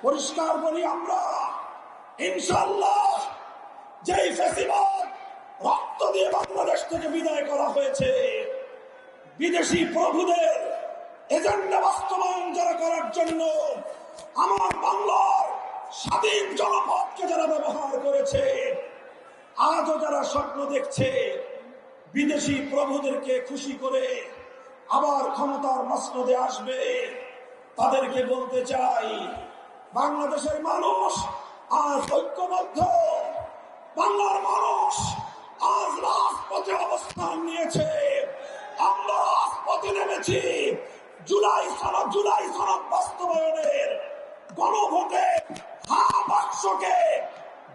পরিষ্কার বলি আমরা, ইনশাআল্লাহ যেই ফ্যাসিবাদ রক্ত দিয়ে বাংলাদেশ থেকে বিদায় করা হয়েছে, বিদেশি প্রভুদের এজেন্ডা বাস্তবায়ন যারা করার জন্য আমার বাংলার স্বাধীন জনপদকে যারা ব্যবহার করেছে, আজও যারা স্বপ্ন দেখছে বিদেশি প্রভুদেরকে খুশি করে আবার ক্ষমতার মসনদে আসবে, তাদেরকে বলতে চাই, বাংলাদেশের মানুষ আজ ঐক্যবদ্ধ, বাংলার মানুষ আজ রাজপথে অবস্থান নিয়েছে। আমরা রাজপথে নেমেছি জুলাই সনদ বাস্তবায়নের গণভোটে বাক্সকে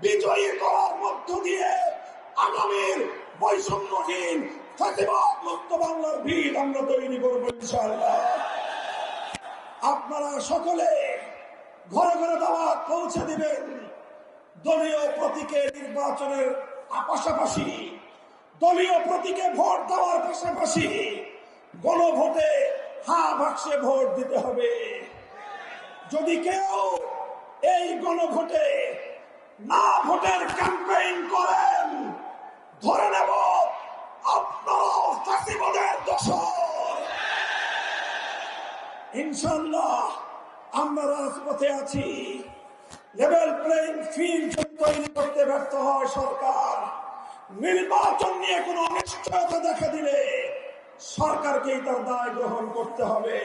বিজয়ী করার মধ্য দিয়ে আগামীর বৈষম্যহীন ফ্যাসিবাদ মুক্ত বাংলার ভিত আমরা তৈরি করবো ইনশাআল্লাহ। আপনারা সকলে ঘরে ঘরে দাওয়াত পৌঁছে দিবেন। দলীয় প্রতীকে নির্বাচনের পাশাপাশি, দলীয় প্রতীকে ভোট দেওয়ার পাশাপাশি গণভোটে বাক্সে ভোট দিতে হবে। যদি কেউ এই গণভোটে না ভোটের ক্যাম্পেইন করেন, ধরে নেব আপনারাও ফ্যাসিবাদের দোসর। ইনশাআল্লাহ আমরা রাজপথে আছি। লেভেল প্লেইং ফিল্ড তৈরি করতে ব্যর্থ হয় সরকার, নির্বাচন নিয়ে কোনো অনিশ্চয়তা দেখা দিলে সরকারকেই তার দায় গ্রহণ করতে হবে।